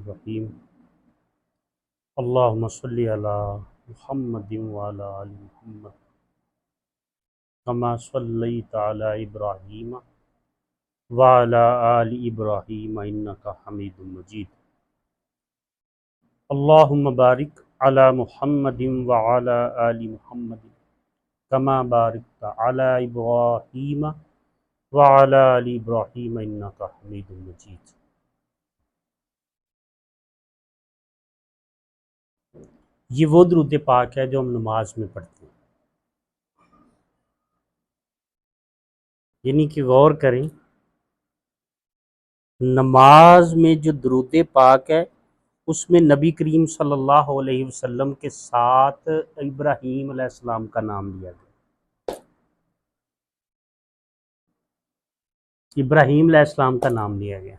الرحیم اللہم صلی علی محمد وعلی آل محمد کما صلیت علی ابراہیم وعلی آل ابراہیم انک حمید مجید اللہم بارک علی محمد وعلی آل محمد کما بارکت علی ابراہیم وعلی آل ابراہیم انک حمید مجید۔ یہ وہ درود پاک ہے جو ہم نماز میں پڑھتے ہیں، یعنی کہ غور کریں، نماز میں جو درود پاک ہے اس میں نبی کریم صلی اللہ علیہ وسلم کے ساتھ ابراہیم علیہ السلام کا نام لیا گیا، ابراہیم علیہ السلام کا نام لیا گیا۔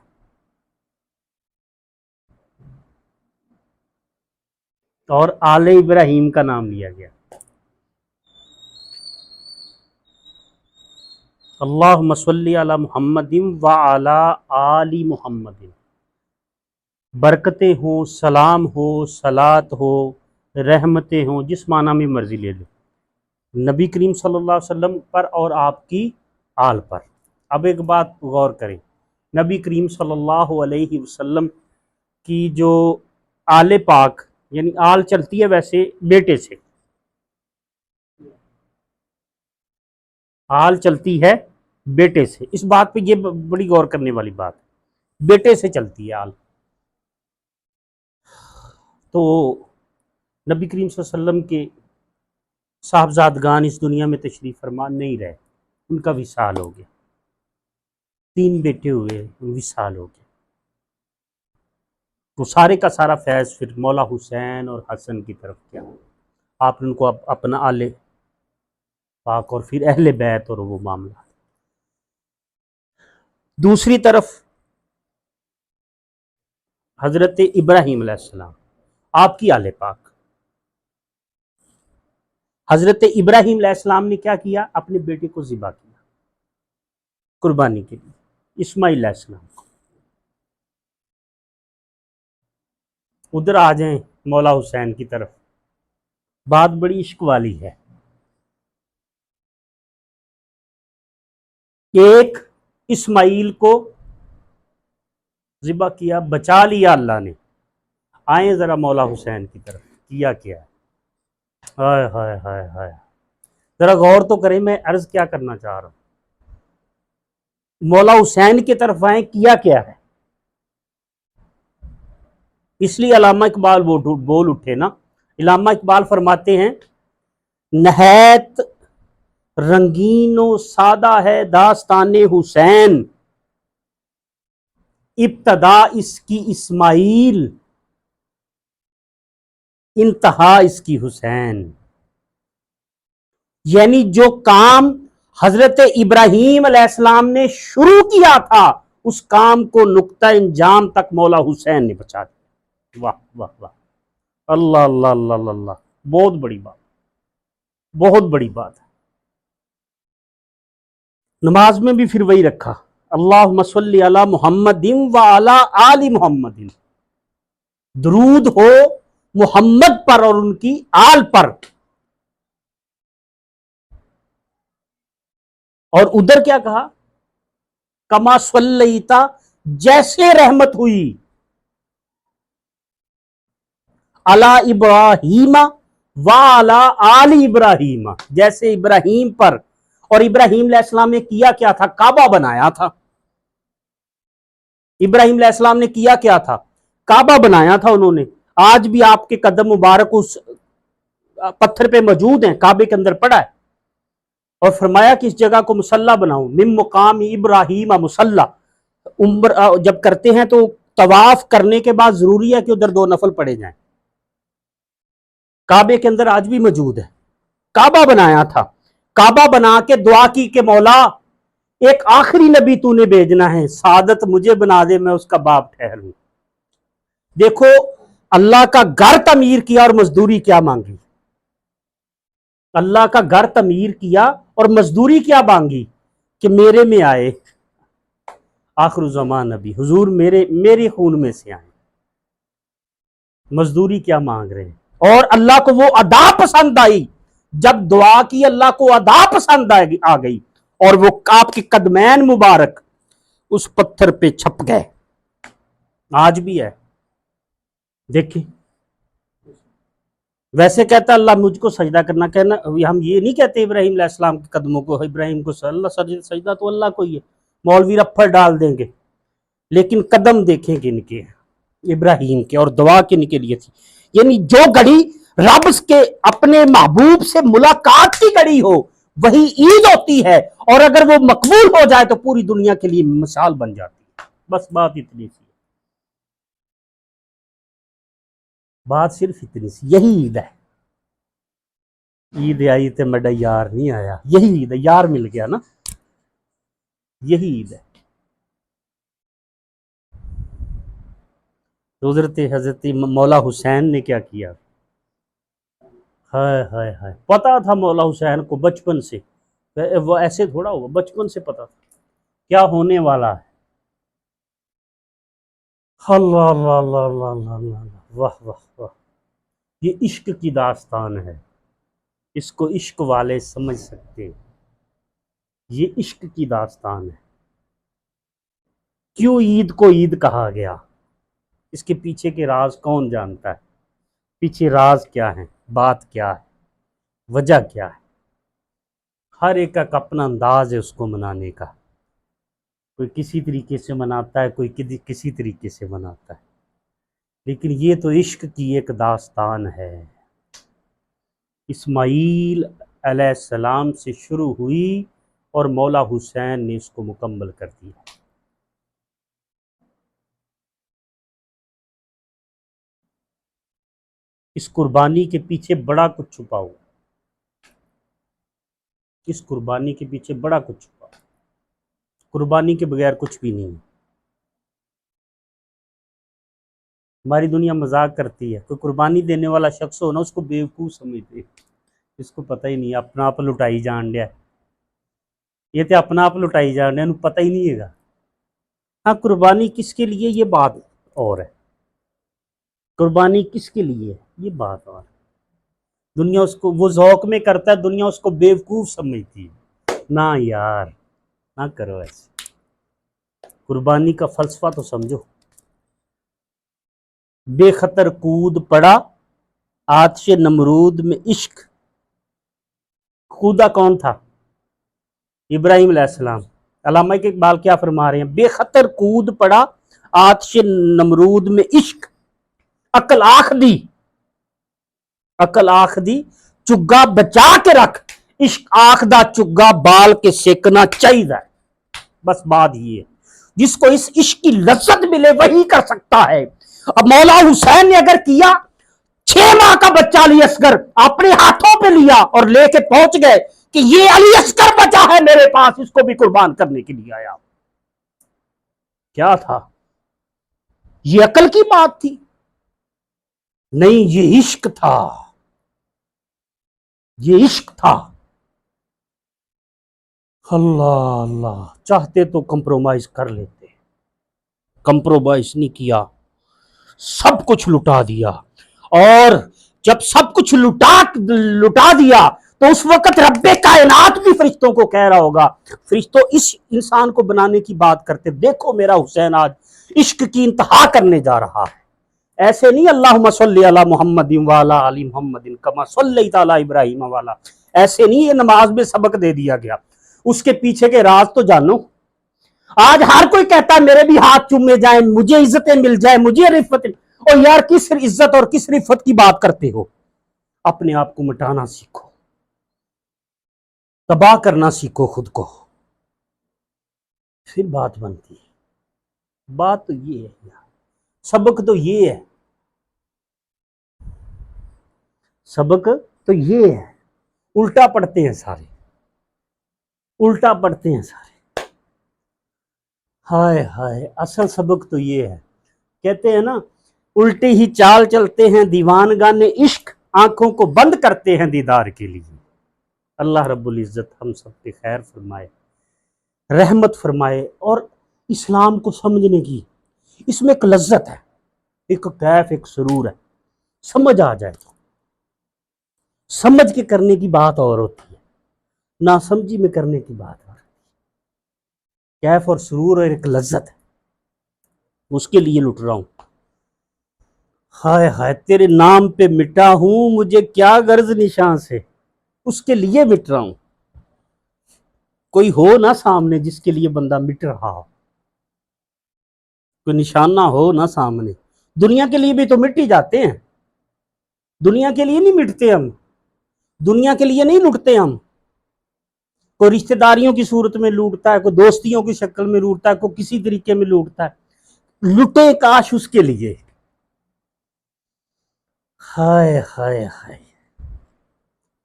اور آل ابراہیم کا نام لیا گیا۔ اللہم صلی علی محمد وعلی آل محمد، برکتیں ہوں، سلام ہو، صلات ہو، رحمتیں ہوں، جس معنی میں مرضی لے لو، نبی کریم صلی اللہ علیہ وسلم پر اور آپ کی آل پر۔ اب ایک بات غور کریں، نبی کریم صلی اللہ علیہ وسلم کی جو آل پاک، یعنی آل چلتی ہے ویسے بیٹے سے، آل چلتی ہے بیٹے سے، اس بات پہ یہ بڑی غور کرنے والی بات ہے، بیٹے سے چلتی ہے آل۔ تو نبی کریم صلی اللہ علیہ وسلم کے صاحبزادگان اس دنیا میں تشریف فرما نہیں رہے، ان کا وصال ہو گیا، 3 بیٹے ہوئے، وصال ہو گیا، تو سارے کا سارا فیض پھر مولا حسین اور حسن کی طرف کیا، آپ نے ان کو اپنا آل پاک اور پھر اہل بیت اور وہ معاملہ۔ دوسری طرف حضرت ابراہیم علیہ السلام، آپ کی آل پاک، حضرت ابراہیم علیہ السلام نے کیا کیا؟ اپنے بیٹے کو ذبح کیا قربانی کے لیے، اسماعیل علیہ السلام کو۔ ادھر آ جائیں مولا حسین کی طرف، بات بڑی عشق والی ہے۔ ایک اسماعیل کو ذبح کیا، بچا لیا اللہ نے، آئیں ذرا مولا حسین کی طرف، کیا کیا ہے، ہائے ہائے ہائے ہائے، ذرا غور تو کریں میں عرض کیا کرنا چاہ رہا ہوں۔ مولا حسین کی طرف آئیں، کیا کیا ہے۔ اس لیے علامہ اقبال بول اٹھے نا، علامہ اقبال فرماتے ہیں نہایت رنگین و سادہ ہے داستان حسین، ابتدا اس کی اسماعیل، انتہا اس کی حسین۔ یعنی جو کام حضرت ابراہیم علیہ السلام نے شروع کیا تھا، اس کام کو نقطہ انجام تک مولا حسین نے پہنچا دیا۔ واہ واہ واہ، اللہ اللہ اللہ اللہ اللہ، بہت بڑی بات، بہت بڑی بات ہے۔ نماز میں بھی پھر وہی رکھا، اللہم صلی علی محمد وعلی آل محمد، درود ہو محمد پر اور ان کی آل پر۔ اور ادھر کیا کہا؟ کما صلیتا، جیسے رحمت ہوئی، علی ابراہیم وعلی آل ابراہیم، جیسے ابراہیم پر، اور ابراہیم علیہ السلام نے کیا کیا تھا؟ کعبہ بنایا تھا۔ ابراہیم علیہ السلام نے کیا کیا تھا؟ کعبہ بنایا تھا انہوں نے۔ آج بھی آپ کے قدم مبارک اس پتھر پہ موجود ہیں، کعبے کے اندر پڑا ہے، اور فرمایا کہ اس جگہ کو مصلی بناؤ، من مقام ابراہیم مصلی۔ جب کرتے ہیں تو طواف کرنے کے بعد ضروری ہے کہ ادھر 2 نفل پڑے جائیں، کعبے کے اندر آج بھی موجود ہے۔ کعبہ بنایا تھا، کعبہ بنا کے دعا کی کہ مولا ایک آخری نبی تو نے بھیجنا ہے، سعادت مجھے بنا دے، میں اس کا باپ ٹھہروں۔ دیکھو اللہ کا گھر تعمیر کیا اور مزدوری کیا مانگی، اللہ کا گھر تعمیر کیا اور مزدوری کیا مانگی کہ میرے میں آئے آخر زمان نبی، حضور میرے خون میں سے آئے۔ مزدوری کیا مانگ رہے ہیں؟ اور اللہ کو وہ ادا پسند آئی، جب دعا کی اللہ کو ادا پسند آ گئی، اور وہ آپ کے قدمین مبارک اس پتھر پہ چھپ گئے۔ آج بھی ہے، دیکھیں ویسے کہتا اللہ مجھ کو سجدہ کرنا، کہنا ہم یہ نہیں کہتے ابراہیم علیہ السلام کے قدموں کو، ابراہیم کو اللہ سجدہ تو اللہ کو ہی ہے، مولوی رفر ڈال دیں گے، لیکن قدم دیکھیں کن کے ابراہیم کے، اور دعا کن کے لیے تھی؟ یعنی جو گھڑی رب کے اپنے محبوب سے ملاقات کی گھڑی ہو وہی عید ہوتی ہے، اور اگر وہ مقبول ہو جائے تو پوری دنیا کے لیے مثال بن جاتی ہے۔ بس بات اتنی سی، بات صرف اتنی سی، یہی عید ہے۔ عید آئی تے مڈا یار نہیں آیا، یہی عید ہے، یار مل گیا نا، یہی عید ہے۔ حضرت مولا حسین نے کیا کیا؟ ہائے ہائے ہائے، پتا تھا مولا حسین کو بچپن سے، وہ ایسے تھوڑا ہوگا، بچپن سے پتا تھا کیا ہونے والا ہے۔ اللہ اللہ اللہ اللہ اللہ اللہ، واہ واہ واہ، یہ عشق کی داستان ہے، اس کو عشق والے سمجھ سکتے ہیں، یہ عشق کی داستان ہے۔ کیوں عید کو عید کہا گیا؟ اس کے پیچھے کے راز کون جانتا ہے؟ پیچھے راز کیا ہے، بات کیا ہے، وجہ کیا ہے؟ ہر ایک کا اپنا انداز ہے اس کو منانے کا، کوئی کسی طریقے سے مناتا ہے، کوئی کسی طریقے سے مناتا ہے، لیکن یہ تو عشق کی ایک داستان ہے۔ اسماعیل علیہ السلام سے شروع ہوئی اور مولا حسین نے اس کو مکمل کر دیا۔ اس قربانی کے پیچھے بڑا کچھ چھپا ہوا، اس قربانی کے پیچھے بڑا کچھ چھپا ہوا، قربانی کے بغیر کچھ بھی نہیں ہے۔ ہماری دنیا مذاق کرتی ہے، کوئی قربانی دینے والا شخص ہو نا اس کو بیوقوف سمجھتے، اس کو پتہ ہی نہیں، اپنا آپ لٹائی جان لیا، یہ تو اپنا آپ لٹائی جان لیا، انہوں پتہ ہی نہیں ہے گا۔ ہاں قربانی کس کے لیے یہ بات اور ہے، قربانی کس کے لیے یہ بات اور ہے۔ دنیا اس کو وہ ذوق میں کرتا ہے، دنیا اس کو بیوقوف سمجھتی ہے۔ نہ یار، نہ کرو ایسے، قربانی کا فلسفہ تو سمجھو۔ بے خطر کود پڑا آتش نمرود میں عشق، کودا کون تھا؟ ابراہیم علیہ السلام۔ علامہ اقبال کیا فرما رہے ہیں؟ بے خطر کود پڑا آتش نمرود میں عشق، عقل آخ دی چگا بچا کے رکھ، عشق آخ دا چگا بال کے سیکنا چاہیے۔ بس بات یہ ہے، جس کو اس عشق کی لذت ملے وہی کر سکتا ہے۔ اب مولا حسین نے اگر کیا، 6 ماہ کا بچہ علی اصغر اپنے ہاتھوں پہ لیا اور لے کے پہنچ گئے کہ یہ علی اصغر بچہ ہے میرے پاس، اس کو بھی قربان کرنے کے لیے آیا۔ کیا تھا؟ یہ عقل کی بات تھی؟ نہیں، یہ عشق تھا، یہ عشق تھا۔ اللہ اللہ، چاہتے تو کمپرومائز کر لیتے، کمپرومائز نہیں کیا، سب کچھ لٹا دیا، اور جب سب کچھ لٹا دیا تو اس وقت رب کائنات بھی فرشتوں کو کہہ رہا ہوگا، فرشتوں اس انسان کو بنانے کی بات کرتے، دیکھو میرا حسین آج عشق کی انتہا کرنے جا رہا ہے۔ ایسے نہیں اللہم صلی علی محمد وعلی آل محمد کما صلیت علی ابراہیم والا، ایسے نہیں یہ نماز میں سبق دے دیا گیا، اس کے پیچھے کے راز تو جانو۔ آج ہر کوئی کہتا ہے میرے بھی ہاتھ چومے جائیں، مجھے عزتیں مل جائیں، مجھے رفت، اور یار کس عزت اور کس رفت کی بات کرتے ہو؟ اپنے آپ کو مٹانا سیکھو، تباہ کرنا سیکھو خود کو، پھر بات بنتی ہے۔ بات تو یہ ہے یار، سبق تو یہ ہے، سبق تو یہ ہے، الٹا پڑھتے ہیں سارے، الٹا پڑھتے ہیں سارے۔ ہائے ہائے، اصل سبق تو یہ ہے، کہتے ہیں نا الٹی ہی چال چلتے ہیں دیوان گانے عشق، آنکھوں کو بند کرتے ہیں دیدار کے لیے۔ اللہ رب العزت ہم سب پہ خیر فرمائے، رحمت فرمائے، اور اسلام کو سمجھنے کی اس میں ایک لذت ہے، ایک کیف، ایک سرور ہے۔ سمجھ آ جائے تو سمجھ کے کرنے کی بات اور ہوتی ہے، ناسمجھی میں کرنے کی بات اور کیف اور سرور اور ایک لذت ہے، اس کے لیے لٹ رہا ہوں۔ ہائے ہائے تیرے نام پہ مٹا ہوں، مجھے کیا غرض نشان سے، اس کے لیے مٹ رہا ہوں۔ کوئی ہو نا سامنے جس کے لیے بندہ مٹ رہا ہو، کوئی نشانہ ہو نا سامنے۔ دنیا کے لیے بھی تو مٹ ہی جاتے ہیں، دنیا کے لیے نہیں مٹتے ہم، دنیا کے لیے نہیں لٹتے ہم۔ کوئی رشتہ داریوں کی صورت میں لوٹتا ہے، کوئی دوستیوں کی شکل میں لوٹتا ہے، کوئی کسی طریقے میں لوٹتا ہے، لٹے کاش اس کے لیے۔ ہائے ہائے ہائے،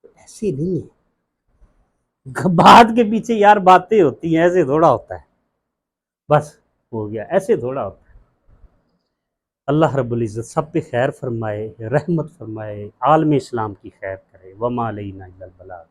ایسی نہیں ہے، بات کے پیچھے یار باتیں ہوتی ہیں، ایسے تھوڑا ہوتا ہے، بس ہو گیا، ایسے تھوڑا ہوتا ہے۔ اللہ رب العزت سب پہ خیر فرمائے، رحمت فرمائے، عالم اسلام کی خیر کرے۔ وما علینا الا البلاغ۔